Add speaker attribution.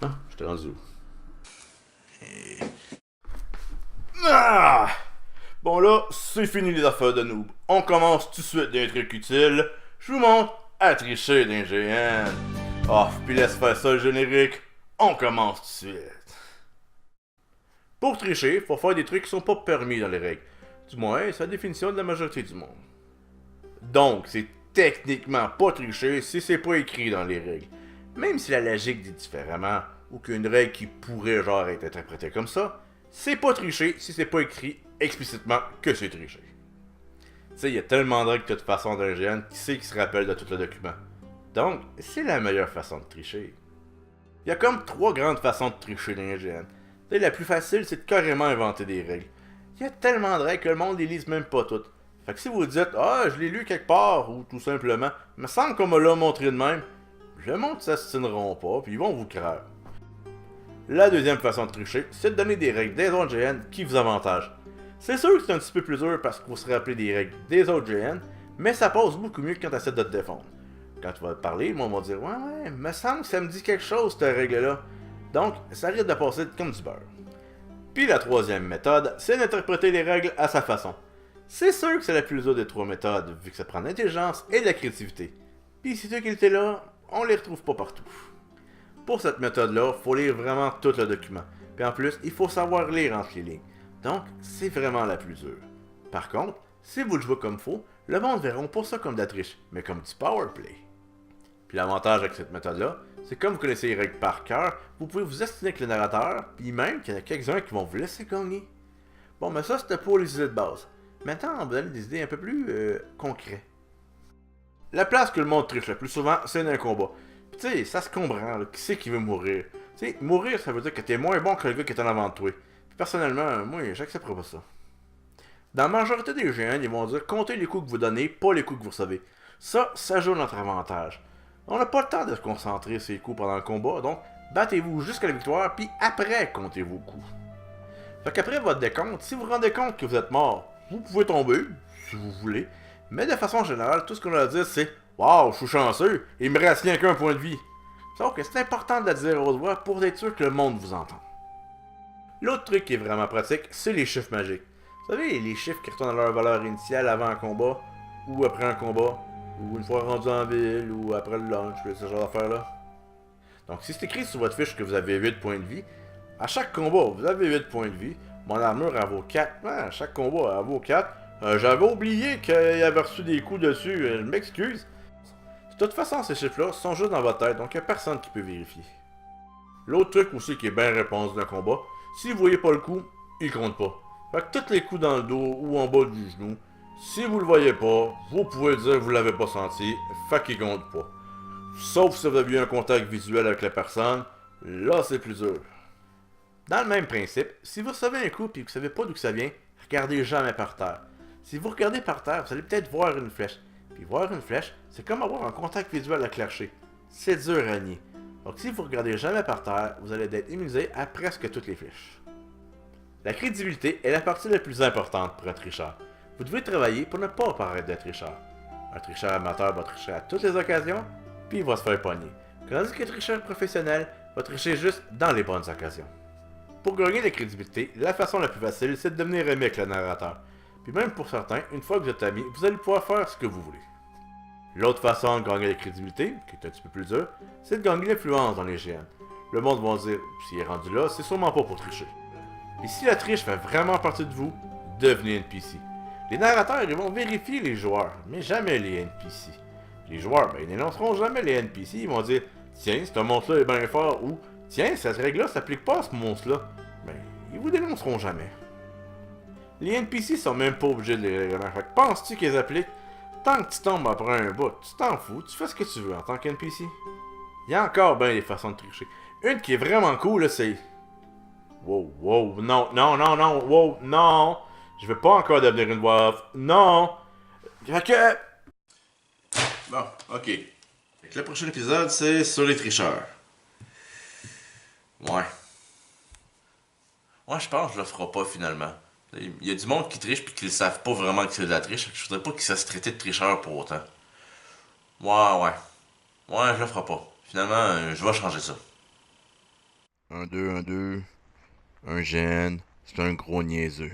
Speaker 1: Ah, j'étais rendu où? Ah! Bon là, c'est fini les affaires de noob. On commence tout de suite des trucs utiles. Je vous montre à tricher d'un GN. Oh, puis laisse faire ça le générique. On commence tout de suite. Pour tricher, faut faire des trucs qui sont pas permis dans les règles. Du moins, c'est la définition de la majorité du monde. Donc, c'est techniquement pas tricher si c'est pas écrit dans les règles. Même si la logique dit différemment, ou qu'une règle qui pourrait genre être interprétée comme ça, c'est pas tricher si c'est pas écrit explicitement que c'est tricher. Tu sais, il y a tellement de règles de toute façon d'un GN qui sait qui se rappelle de tout le document. Donc, c'est la meilleure façon de tricher. Il y a comme trois grandes façons de tricher dans un GN. Tu sais, la plus facile, c'est de carrément inventer des règles. Il y a tellement de règles que le monde les lise même pas toutes. Fait que si vous dites ah je l'ai lu quelque part ou tout simplement me semble qu'on me l'a montré de même, le monde s'astineront pas puis ils vont vous croire. La deuxième façon de tricher, c'est de donner des règles des autres GN qui vous avantagent. C'est sûr que c'est un petit peu plus dur parce qu'il faut se rappeler des règles des autres GN, mais ça passe beaucoup mieux quand tu essaies de te défendre. Quand tu vas te parler, le monde va dire ouais me semble que ça me dit quelque chose cette règle là. Donc ça risque de passer comme du beurre. Puis la troisième méthode, c'est d'interpréter les règles à sa façon. C'est sûr que c'est la plus dure des trois méthodes, vu que ça prend de l'intelligence et de la créativité. Puis ces deux qualités-là, on les retrouve pas partout. Pour cette méthode-là, il faut lire vraiment tout le document. Puis en plus, il faut savoir lire entre les lignes. Donc, c'est vraiment la plus dure. Par contre, si vous le jouez comme faut, le monde verra pas ça comme de la triche, mais comme du powerplay. Puis l'avantage avec cette méthode-là, c'est que comme vous connaissez les règles par cœur, vous pouvez vous estimer avec le narrateur, puis même qu'il y en a quelques-uns qui vont vous laisser gagner. Bon, mais ça c'était pour les idées de base. Maintenant, on va donner des idées un peu plus concrètes. La place que le monde triche le plus souvent, c'est dans un combat. Puis tu sais, ça se comprend, là, qui c'est qui veut mourir? Tu sais, mourir, ça veut dire que t'es moins bon que le gars qui est en avant de toi. Puis personnellement, moi, j'accepterais pas ça. Dans la majorité des GN, ils vont dire comptez les coups que vous donnez, pas les coups que vous recevez. Ça joue notre avantage. On n'a pas le temps de se concentrer sur les coups pendant le combat, donc battez-vous jusqu'à la victoire, puis après, comptez vos coups. Fait qu'après votre décompte, si vous vous rendez compte que vous êtes mort, vous pouvez tomber, si vous voulez, mais de façon générale, tout ce qu'on a à dire, c'est waouh, je suis chanceux, il me reste rien qu'un point de vie. Sauf que c'est important de la dire à haute voix pour être sûr que le monde vous entend. L'autre truc qui est vraiment pratique, c'est les chiffres magiques. Vous savez, les chiffres qui retournent à leur valeur initiale avant un combat, ou après un combat, ou une fois rendu en ville, ou après le lunch, ce genre d'affaires-là. Donc si c'est écrit sur votre fiche que vous avez 8 points de vie, à chaque combat, vous avez 8 points de vie, mon armure elle vaut 4, à chaque combat elle vaut 4, j'avais oublié qu'il avait reçu des coups dessus, je m'excuse. De toute façon, ces chiffres-là sont juste dans votre tête, donc il n'y a personne qui peut vérifier. L'autre truc aussi qui est bien réponse d'un combat, si vous voyez pas le coup, il compte pas. Fait que tous les coups dans le dos ou en bas du genou, si vous le voyez pas, vous pouvez dire que vous l'avez pas senti, fait qu'il compte pas. Sauf si vous avez eu un contact visuel avec la personne, là c'est plus dur. Dans le même principe, si vous recevez un coup et que vous savez pas d'où ça vient, regardez jamais par terre. Si vous regardez par terre, vous allez peut-être voir une flèche. Puis voir une flèche, c'est comme avoir un contact visuel avec l'archer. C'est dur à nier. Donc si vous regardez jamais par terre, vous allez être immunisé à presque toutes les flèches. La crédibilité est la partie la plus importante pour un tricheur. Vous devez travailler pour ne pas paraître d'être tricheur. Un tricheur amateur va tricher à toutes les occasions, puis il va se faire pogner. Tandis qu'un tricheur professionnel va tricher juste dans les bonnes occasions. Pour gagner la crédibilité, la façon la plus facile, c'est de devenir ami avec le narrateur. Puis même pour certains, une fois que vous êtes amis, vous allez pouvoir faire ce que vous voulez. L'autre façon de gagner la crédibilité, qui est un petit peu plus dur, c'est de gagner l'influence dans les GN. Le monde va dire, s'il est rendu là, c'est sûrement pas pour tricher. Et si la triche fait vraiment partie de vous, devenez NPC. Les narrateurs, ils vont vérifier les joueurs, mais jamais les NPC. Les joueurs, ben, ils n'énonceront jamais les NPC, ils vont dire, tiens, ce monstre-là est bien fort, ou tiens, cette règle-là s'applique pas à ce monstre-là. Ben, ils vous dénonceront jamais. Les NPC sont même pas obligés de les réglementer. Fait que penses-tu qu'ils appliquent? Tant que tu tombes après un bout, tu t'en fous, tu fais ce que tu veux en tant qu'NPC. Il y a encore bien des façons de tricher. Une qui est vraiment cool, là, c'est... Wow, non, wow, non! Je veux pas encore devenir une voix off, non! Fait que... Bon, ok. Fait que le prochain épisode, c'est sur les tricheurs. Ouais. Ouais, je pense que je le ferai pas finalement. Il y a du monde qui triche pis qui le savent pas vraiment que c'est de la triche. Je voudrais pas qu'ils se traiter de tricheur pour autant. Ouais, je le ferai pas. Finalement, je vais changer ça. Un, deux, un GN, c'est un gros niaiseux.